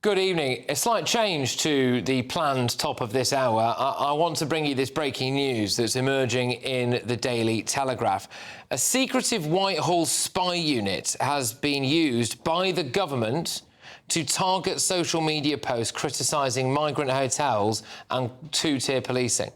Good evening. A slight change to the planned top of this hour. I want to bring you this breaking news that's emerging in the Daily Telegraph. A secretive Whitehall spy unit has been used by the government to target social media posts criticising migrant hotels and two-tier policing.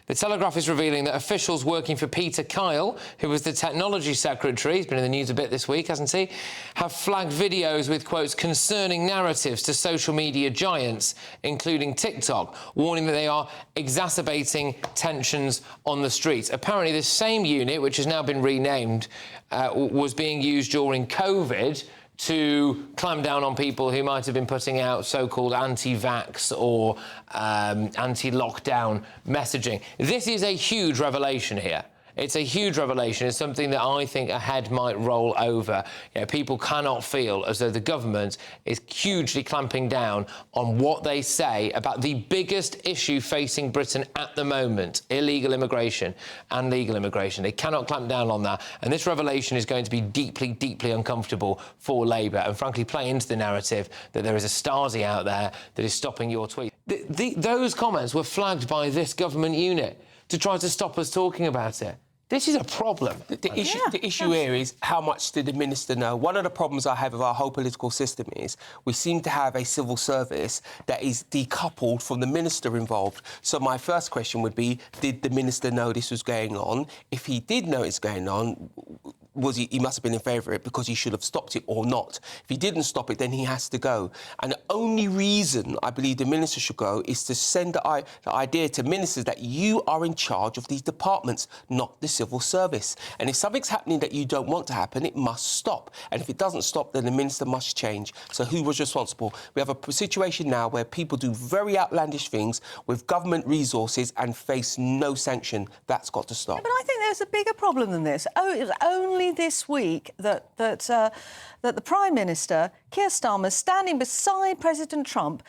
The Telegraph is revealing that officials working for Peter Kyle, who was the technology secretary, he's been in the news a bit this week, hasn't he, have flagged videos with, quotes, concerning narratives to social media giants, including TikTok, warning that they are exacerbating tensions on the streets. Apparently, this same unit, which has now been renamed, was being used during COVID to clamp down on people who might have been putting out so-called anti-vax or anti-lockdown messaging. This is a huge revelation here. It's a huge revelation. It's something that I think a head might roll over. You know, people cannot feel as though the government is hugely clamping down on what they say about the biggest issue facing Britain at the moment, illegal immigration and legal immigration. They cannot clamp down on that. And this revelation is going to be deeply, deeply uncomfortable for Labour and, frankly, play into the narrative that there is a Stasi out there that is stopping your tweet. Those comments were flagged by this government unit to try to stop us talking about it. This is a problem. The issue here is how much did the minister know? One of the problems I have with our whole political system is we seem to have a civil service that is decoupled from the minister involved. So my first question would be, did the minister know this was going on? If he did know it's going on, he must have been in favour of it because he should have stopped it or not. If he didn't stop it, then he has to go. And the only reason I believe the minister should go is to send the idea to ministers that you are in charge of these departments, not the civil service. And if something's happening that you don't want to happen, it must stop. And if it doesn't stop, then the minister must change. So who was responsible? We have a situation now where people do very outlandish things with government resources and face no sanction. That's got to stop. Yeah, but I think there's a bigger problem than this. It was only this week that the Prime Minister, Keir Starmer, standing beside President Trump,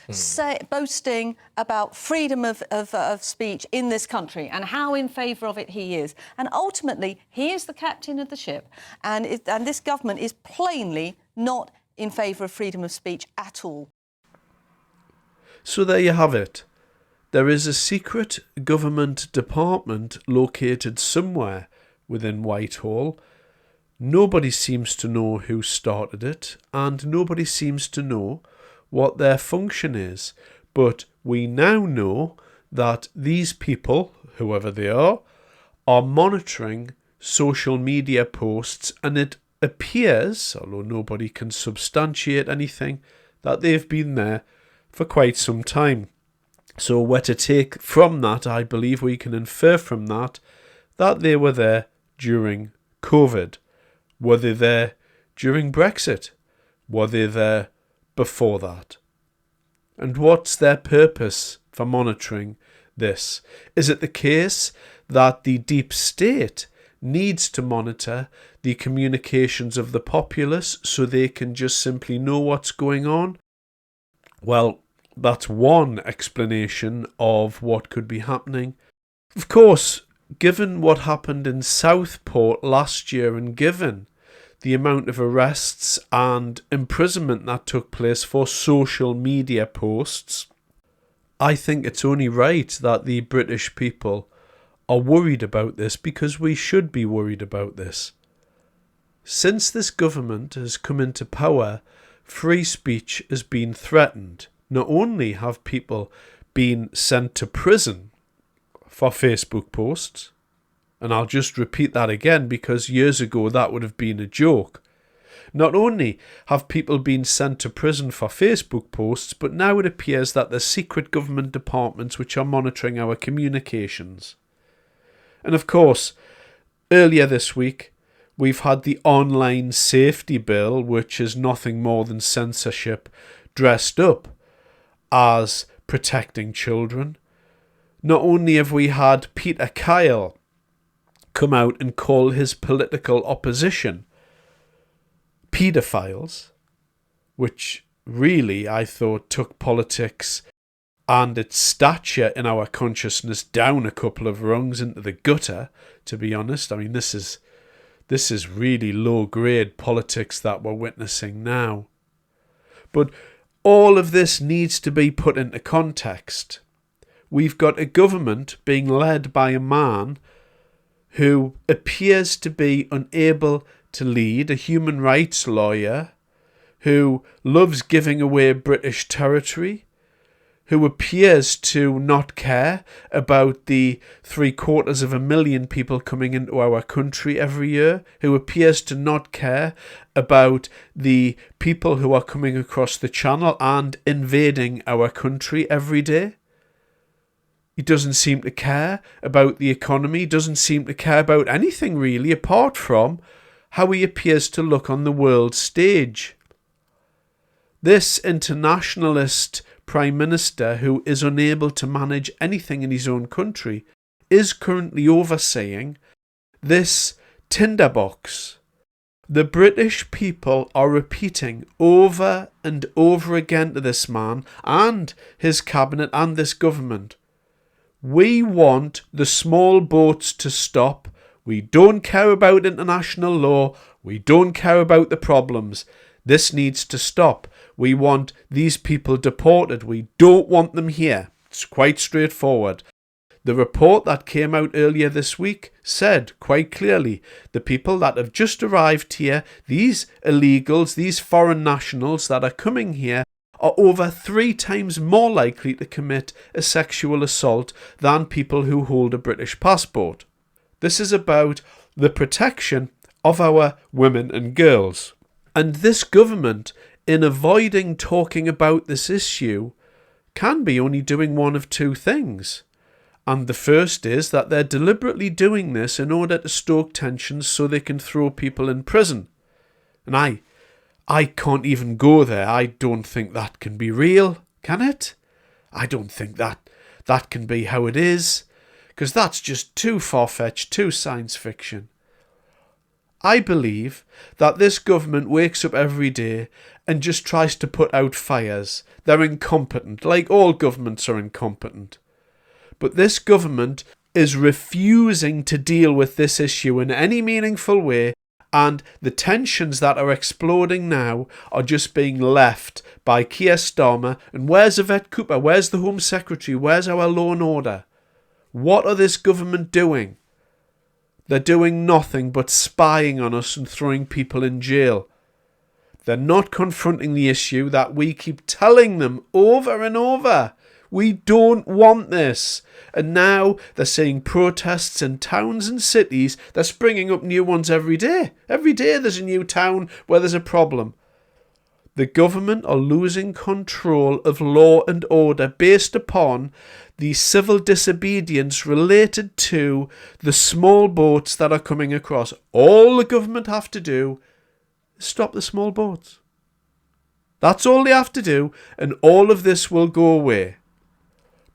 boasting about freedom of speech in this country and how in favour of it he is. And ultimately, he is the captain of the ship. And this government is plainly not in favour of freedom of speech at all. So there you have it. There is a secret government department located somewhere within Whitehall. Nobody seems to know who started it, and nobody seems to know what their function is. But we now know that these people, whoever they are monitoring social media posts, and it appears, although nobody can substantiate anything, that they've been there for quite some time. So we're to take from that, I believe we can infer from that they were there during COVID. Were they there during Brexit? Were they there before that? And what's their purpose for monitoring this? Is it the case that the deep state needs to monitor the communications of the populace so they can just simply know what's going on? Well, that's one explanation of what could be happening. Of course, given what happened in Southport last year and given the amount of arrests and imprisonment that took place for social media posts, I think it's only right that the British people are worried about this, because we should be worried about this. Since this government has come into power, free speech has been threatened. Not only have people been sent to prison for Facebook posts, and I'll just repeat that again because years ago that would have been a joke. Not only have people been sent to prison for Facebook posts, but now it appears that there's secret government departments which are monitoring our communications. And of course, earlier this week, we've had the online safety bill, which is nothing more than censorship dressed up as protecting children. Not only have we had Peter Kyle come out and call his political opposition paedophiles, which really I thought took politics and its stature in our consciousness down a couple of rungs into the gutter, to be honest. I mean, this is really low-grade politics that we're witnessing now. But all of this needs to be put into context. We've got a government being led by a man who appears to be unable to lead, a human rights lawyer who loves giving away British territory, who appears to not care about the 750,000 people coming into our country every year, who appears to not care about the people who are coming across the channel and invading our country every day. He doesn't seem to care about the economy, doesn't seem to care about anything really, apart from how he appears to look on the world stage. This internationalist Prime Minister, who is unable to manage anything in his own country, is currently overseeing this tinderbox. The British people are repeating over and over again to this man and his cabinet and this government, we want the small boats to stop. We don't care about international law. We don't care about the problems. This needs to stop. We want these people deported. We don't want them here. It's quite straightforward. The report that came out earlier this week said quite clearly the people that have just arrived here, these illegals, these foreign nationals that are coming here, are over 3 times more likely to commit a sexual assault than people who hold a British passport. This is about the protection of our women and girls. And this government, in avoiding talking about this issue, can be only doing one of 2 things. And the first is that they're deliberately doing this in order to stoke tensions so they can throw people in prison. And I can't even go there. I don't think that can be real, can it? I don't think that can be how it is, because that's just too far-fetched, too science fiction. I believe that this government wakes up every day and just tries to put out fires. They're incompetent, like all governments are incompetent. But this government is refusing to deal with this issue in any meaningful way, and the tensions that are exploding now are just being left by Keir Starmer. And where's Yvette Cooper? Where's the Home Secretary? Where's our law and order? What are this government doing? They're doing nothing but spying on us and throwing people in jail. They're not confronting the issue that we keep telling them over and over. We don't want this. And now they're seeing protests in towns and cities. They're springing up new ones every day. Every day there's a new town where there's a problem. The government are losing control of law and order based upon the civil disobedience related to the small boats that are coming across. All the government have to do is stop the small boats. That's all they have to do, and all of this will go away.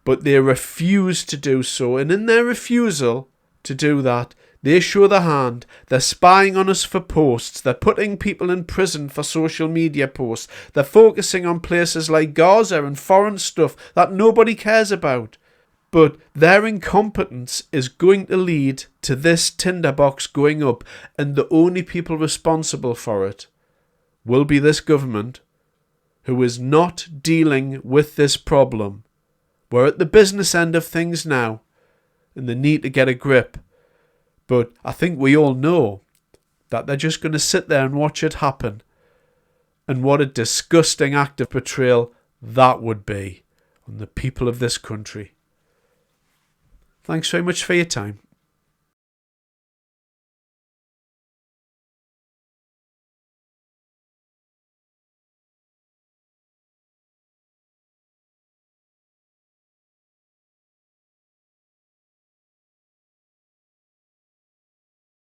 But they refuse to do so, and in their refusal to do that, they show the hand. They're spying on us for posts. They're putting people in prison for social media posts. They're focusing on places like Gaza and foreign stuff that nobody cares about. But their incompetence is going to lead to this tinderbox going up, and the only people responsible for it will be this government, who is not dealing with this problem. We're at the business end of things now, and they need to get a grip. But I think we all know that they're just going to sit there and watch it happen. And what a disgusting act of betrayal that would be on the people of this country. Thanks very much for your time.